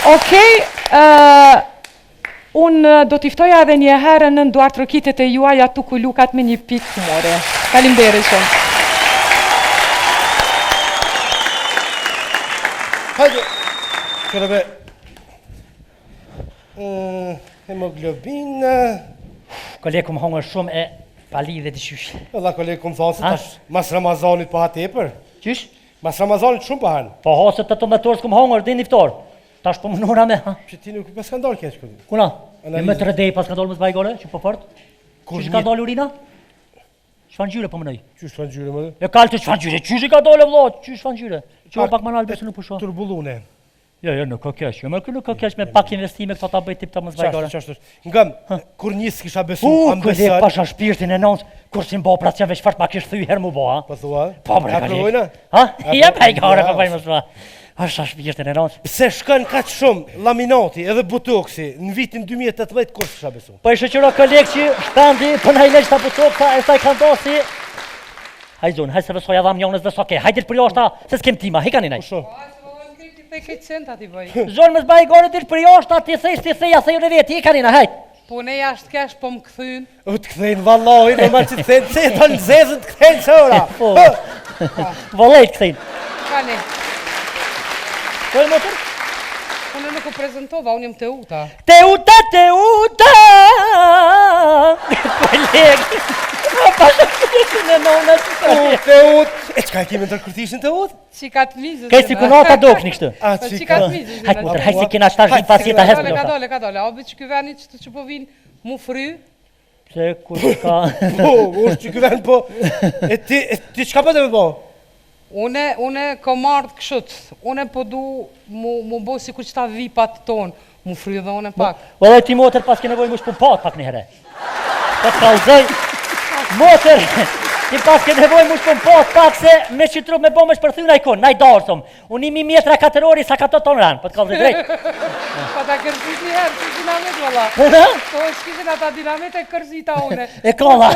Okej, unë do t'iftoja edhe një herë në nduart rokitet e juaj atu ku lukat me një pikë humore. Faleminderit shumë. Hajde, kërëve, hemoglobin... Kolegë këmë hongër shumë e pali dhe të qysh. Edhe kolegë këmë thonë se tash mas Ramazanit po ha tepër. Qysh? Mas Ramazanit shumë po hanë. Po hasët të tomëtorës këmë hongër dhe niftor. Tash po mënura me, ha? Që ti nuk pas ka ndalë keq këtë. Kuna? E më të rëdej pas ka ndalë më zbajgore, që po fort? Qysh ka ndalë urina? Çfarë ngjyre po mënoj? Qysh fan gjyre më? E kalë të çfarë ngjyre? Qysh i ka dalë vëlla? Qysh fan ngjyre? Që pak më nalë besë nuk pusho. Turbullune. Jo, nuk ka keq. Më këtu nuk ka keq me pak investime këto ta bëj tip të më zbajgore. Çfarë? Ngam, kur nis kisha besu ambësat. Pasha shpirtin e nons, kur si mbo operacion veç fort ma kish thy herë më bo, ha? Po thua? Po bre. A provojna? Ha? Ja bajgore po bëjmë s'pa. Pasha shpirtin e nons. Se shkon kaq shumë laminati edhe botoksi në vitin 2018 kur kisha besu. Po i shoqëro koleg që shtandi po na i lësh ta botoksa e sa i kanë dosi. Haj zon, haj se vesoja dham jonës dhe soke. Hajde për jashta se s'kem tima, hikani naj. Zonë më zbaj gore të për jashta, ti thej, a thej në veti, hikani na, hajt. Po ne jashtë kesh po më këthyn. O të këthejnë vallahi, në marë që të thejnë, se të në zezën të këthejnë qëra. Vallaj të këthejnë. Kani. Po e motër? Unë nuk u prezentova, unë jem Teuta. Teuta! Koleg! Pasha kërtishin e nona që të një. Teut! E qka e kemi në tërkërtishin Teut? Qikat mizës. Kaj si kunata dok një kështë. Qikat mizës. Hajtë motër, hajtë si kena shtash një pasjeta hesë. Ka dole. Obe që këveni që po vinë mu fry. Se kur ka... Po, është që këveni po... E ti qka po dhe me po? Une kom ardhë këshët. Une po du mu bo si kur që ta vipat tonë. Mu fry dhe une pak. Vëllaj ti motër pas ke nevoj mu shpumpat pak një herë. Po të kalzoj. Motër, ti pas ke nevoj mu shpumpat pak se me që trup me bo me shpërthyna i konë, na i darsëm. Unë imi mjetra katërori sa ka të tonë ranë, po të kalzoj drejt. Pa ta kërzit një herë, që dinamit vëlla. Po shkizin ata dinamit e kërzita une. E kolla.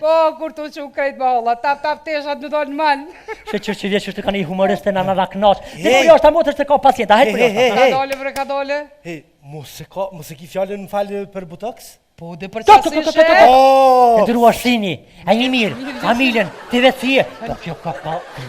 Po, kur të që u krejt ma olla, tap teshat në dojnë manë. Që vje që të ka një humoriste në në knaq. Dhe për jashtë ta motër se ka pacienta, hajtë për jashtë. Ka dole. Hej, mos e ki fjallën në falë për botox? Po, dhe për qasishe. E dërua shtini, a një mirë, familjen, të vetësie. Po kjo ka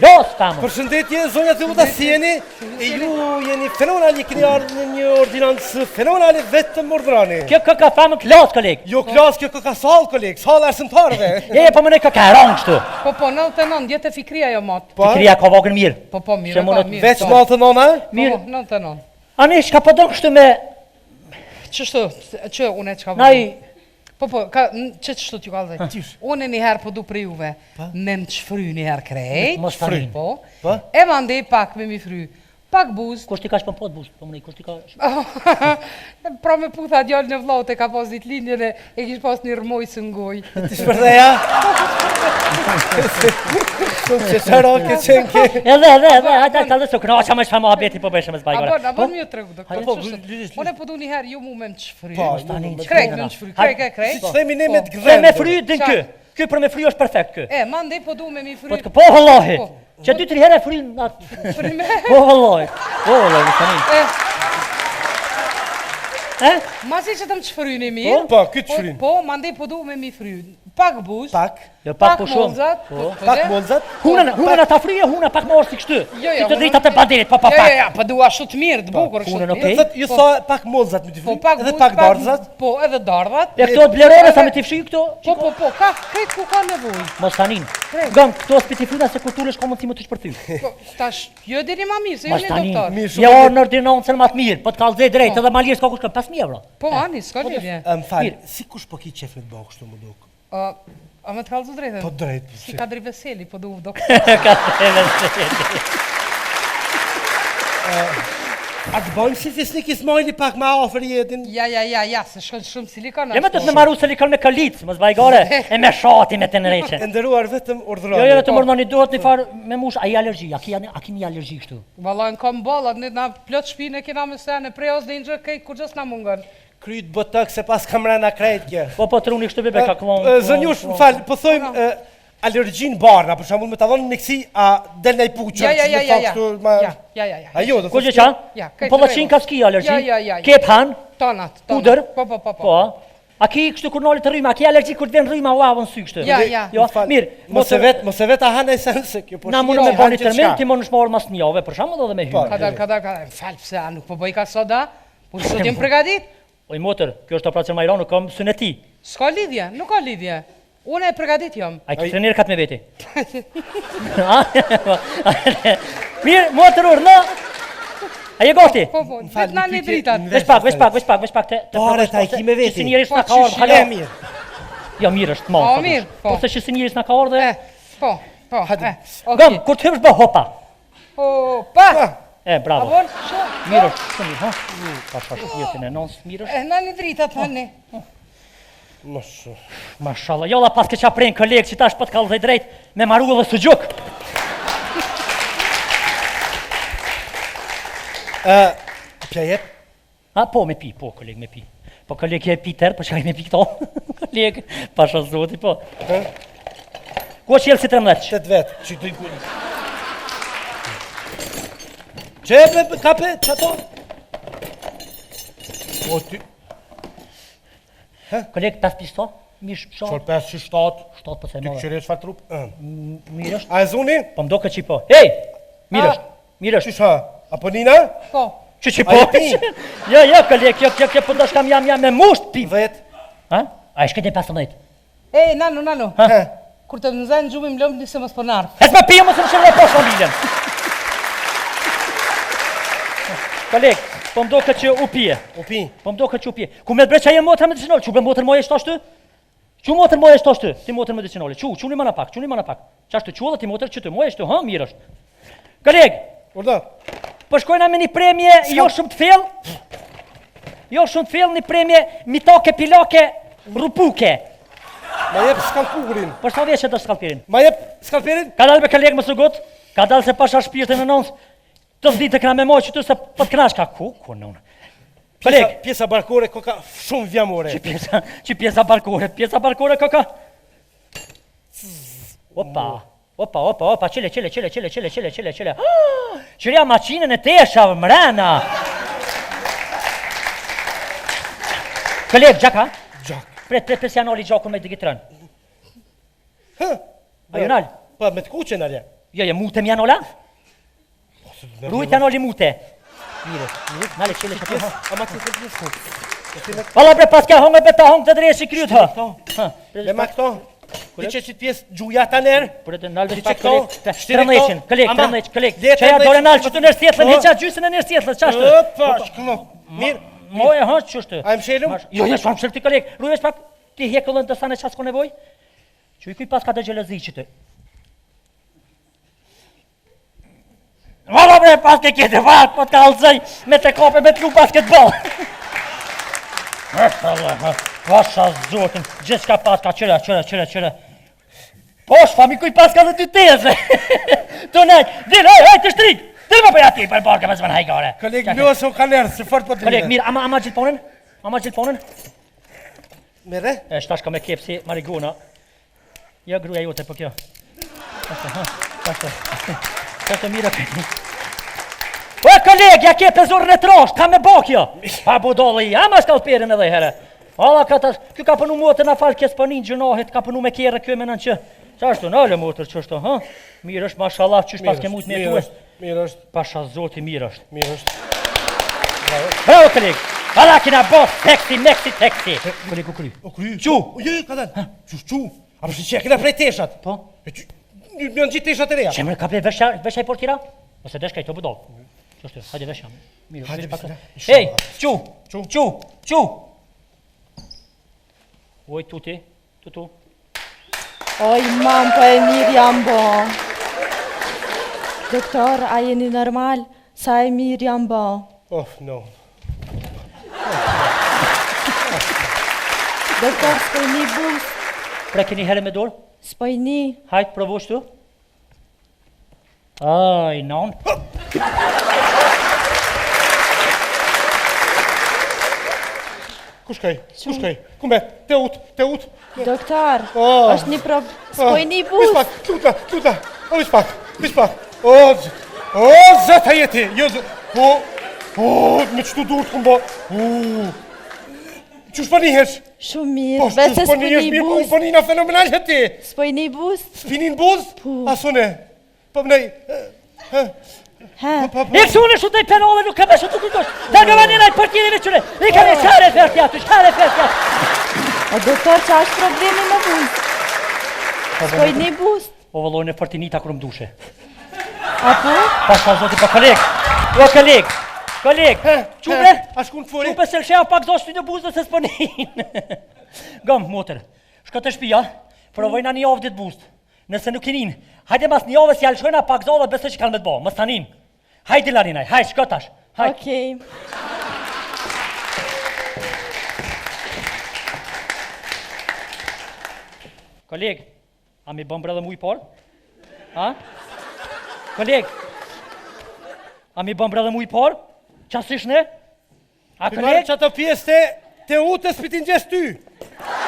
los kamë. Përshëndetje, zonja të uta si jeni, e ju jeni fenomenali, këni ardhë në një ordinancë fenomenali vetëm ordrani. Kjo ka famë klas, koleg. Jo klas, kjo ka salë, koleg, salë arsimtarve. Po më ne ka rongë qëtu. Po, 99, djetë e fikria jo matë. Fikria ka vogën mirë. Po, mirë, ka mirë. Veç malë të nona? Mirë. 99. Ani, shka po do kështu me... Qështu, që une që ka vëllë? Naj... Po, që qështu t'ju ka dhe? Une njëherë po du për juve, me më qëfry njëherë krejt. Mos fry. Po. E ma ndej pak me mi fry. Pak buzë. Kush ti ka shpën pot buzë? Po më nej, kush ti ka... Pra me putha djallë në vllaut e ka pas ditë lindjën e kish pas një rëmoj së ngoj. Ti shpërdeja? Shumë që qëra ke qenë ke... Edhe, hajta ka dhe së kënaqa me shfama abeti po beshë me zbajgore. Abon mjë të regu, doktor. Une po du njëherë ju mu me më qëfry. Po, krejt me më qëfry, krejt. Si që themi ne me të Se gdhem. me fry din kë. Kë për me fry është perfekt kë. E, ma ndej po du me mi fry. Po vëllahi. Që 2-3 herë e fry në atë... Fry me? Po vëllahi, në sanin. Ma si që të më qëfryni mirë. Po, këtë qëfryni. Po, ma ndej po du me mi fry. Pak buzë. Pak. Jo, pak po shumë. Pak molzat. Huna ta fryje, huna pak më orë si kështu. Si të drejta të banderit, pa pak. Jo, pa dua shumë të mirë, të bukur. Hunën okej. Ju sa pak molzat me t'i fry, edhe pak dardhzat. Po, edhe dardhat. E këto blerone sa me t'i fry këto? Po, ka, krejt ku ka nevoj. Mos tanin. Gëm, këto s'pi t'i fryna se kur t'ulesh ka mundësi më të shpërthy. Tash, jo dini ma mirë, se jo një doktor. Ja orë në ordinancën ma të mirë, po t'kallëzej drejt, edhe ma lirë s'ka kush ka 5.000 euro. Po, ani, s'ka lidhje. Më falë, si kush po ki qef me t'bë kështu më duk? A me t'kallëzu drejtë? Po drejt. Si Kadri Veseli, po du doktor. Kadri Veseli. A të bojmë si fisnik i smojni pak ma ofër jetin? Ja, se shkën shumë silikon. Ja me të të maru silikon me kalicë, më zbajgore, e me shati me të nëreqe. E ndëruar vetëm urdhëroni. Jo, vetëm urdhëroni, duhet një farë me mush, a i alergji, a ki një alergji kështu? Valla, në kom bollat, na plot shpine kina me sene, prej os dhe një kej, kur gjës na mungën. Kryt botok se pas kam rana krejt kje. Po truni kështu bebe ka këmon. Zënjush, më falë, po thojmë, alergjin barna, për shembull me ta dhënë në kësi, a del në i puqër, Ja. Ajo, Ku që qa? Po lëqin ka s'ki alergji? Kep han? Tonat. Pudër? Po. A ki kështu kur nollit të rryma, a ki alergji kur të vjen rryma uavën sy kështu? Ja. Jo, mirë. Mos e vet a hanë sen se kjo po. Na mundu me bani tërmend, ti mundesh me orë mas një javë, për shembull edhe me hymë. Kadar. Fal pse a nuk po bëj ka soda? Po sot jem përgatit? Oj motër, kjo është operacion Majron, nuk kam syneti. S'ka lidhje, nuk ka lidhje. Unë e përgatit jam. A ki trener kat me veti? Mirë, motër urna. A je gati? Po, vetë na një dritat. Vesh pak të Pare ta i ki me veti. Si njerëz na ka ardhur, Halo halo. mirë. Jo, mirë është mall. Po, mirë, po. Po se që si njerëz na ka ardhur. Po. Gam, kur të hysh bë hopa. Opa. Bravo. Avon, Mirë është, shumë mirë, ha? Pasha shpjetin e nons, mirë është. na një dritat tani. Mashallah, jolla pas ke qa prejnë kolegë që tash po të kallë dhe drejt me maru dhe së gjuk. Pja jep? Po me pi, po kolegë me pi. Po kolegë e pi tërë, po shkaj me pi këto. Kolegë, pasha zoti, po. Ku është jelë si 13? 8 vetë, që të i kujnë. Qepe, kape, qato? O ty... Kolegë, 5 pisto? Mish, Qor 5, 6, 7. 7 po se Ty mëve. këshire është farë trup? Mirë është? A e zuni? Po mdo këtë që po. Hej! Mirë është, mirë është. Qysha? Apo Nina? Po. Që po? A e pi? Jo, kolegë, jo, po ndoshta jam me musht pi. 10. Ha? A e shkete 15? Nano. Kur të më zanë gjumim lëmë nisë mos po narë. E s'me pijë, mos më shumë dhe poshë familjen. Kolegë, po mdo këtë që u pije. U pi. Po mdo këtë që u pije. Ku me të breqa jem motër medicinale, që ble motër moje shtoshtë? Që motër moje shtoshtë? Ti motër medicinale, që një mana pak, Qashtë që dhe ti motër që të moje shtu, ha, mirë është. Kolegë, Urda? po shkojna me një premje, jo shumë të fell, një premje mitake, pilake, rupuke. Ma jep skalpurin. Për sa vjeqe të skalpirin? Ma jep skalperin? Ka dalë me kolegë më sugut, ka dalë se pasha shpirtin në nëns, të zdi të këna me mojë që tu se për të kënash ka ku në unë. Kolegë, Pjesa barkore ka shumë vjamore. që pjesa barkore ka. Opa, qile. Qëria maqinën e tesha mrena. Kolegë, gjaka? Gjak. Pret si anoli gjakun me digitron. A ju nalë? Pa, me të kuqen arja. Jo, mute mi anola? Rujt anoli mute. Mire, nale qile që të ha. Ama të të të Valla bre, pas ka hongë e beta hongë të dreshi kryt ha. Le ma këto. Ti që që t'pjesë gjuja ta nërë. Për e të nalë Ti dhe që këto. kolegë. Qëja dore nalë që të nërë sjetëllën, heqa gjysën e nërë sjetëllën, qashtë? Opa, shkëllo. Mirë. Moje, ha, qështë? A e më shelum? Jo, shkam shëllë ti kolegë. Rujesh pak, ti hekëllën të sane qasë ko nevoj? Që i kuj pas ka të gjelëzi që të. Valla bre, pas ke kjete vatë, po t'ka alëzëj me të kope me t'lu basketball. Pasha zotin, gjithë ka pas ka qëra. Posh, fami kuj pas ka dhe ty teze. Të nejtë, din, hej, të shtrik. Të më përja ti për barka me zëmën hajgare. Kolegë, lësë o kanerë, se fort po të Kolegë, mirë, ama gjithë ponën? Me dhe? E, shtash ka me kep si mariguna. Ja, gruja jote, po kjo. Qashtë mirë. O, kolegë, ja kep e zorën e trosht, ka me bakjo. Pa budolli, ama shkalperin edhe herë. Alla, kjo ka pënu motër na falë kjesë pënin gjënohet, ka pënu me kjerë kjo me nënë që. Qashtu, nale motër qështu, ha? Mirë është, mashallah, qysh pas ke mujt me tue. Mirë është. Pasha zoti, mirë është. Mirë është. Bravo, kolegë. Alla, kina bos, teksi. Kolegë, u kry. O kry. Qu? Jo, ka dalë. Qu? A përshë që e këna prej teshat? Po? Në në gjithë teshat e reja. Qemre, ka ple veshaj portira? Ose deshka i të budol. Qështu, hajde veshja. Hajde Mirë, veshja. Hej, qu. Oj, tuti. Oj, mam, po e mirë jam bo. Doktor, a jeni normal? Sa e mirë jam bo. Oh, no. Doktor, s'pojni bus. Prekeni herë me dorë? S'pojni. Hajtë, provo shtu. Aj, non. Ku shkoj? Ku shkoj? Ku mbet? Te ut. Doktor, Oh. është një s'poj një bus. Tuta. Vish pak. O, zëta jeti. Jo, me qëtu dur të këmbo. Qësh po njëhesh? Shumë mirë, Po, vetë qësh po njëhesh mirë, po po njëna fenomenal jeti. S'poj një bus. Spinin buz? Asune. Po mënej. E kësune shu të i penove nuk ka me shu të kujtosh. Da nga vanina i partjeri me qëre. I ka me qare ferti aty. O doktor, që është problemi me bus? S'poj një bus. O vëllojnë e fartinita kërë më dushe. Apo? Pa zoti, pa koleg. Qume? A shkun të fori? Qume se lëshea pak zoshti në buzë se s'ponin. Gëm, motër, shko të shpia, provojna një javë ditë buzë. Nëse nuk kinin, hajde mas një javë si alëshojna pak zohë dhe besë që kanë me të bo, më stanin. Hajde larinaj, hajde, shko tash. Okej. Koleg, a mi bëm brëdhe mu i por? Ha? Koleg, a mi bëm brëdhe mu i por? Qasish ne? A koleg? Që ato pjesë te utës pitin gjesë ty.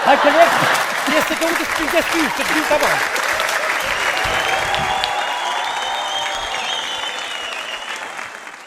Haj koleg, Pjesë te utës pitin gjesë ty, që të ty të banë.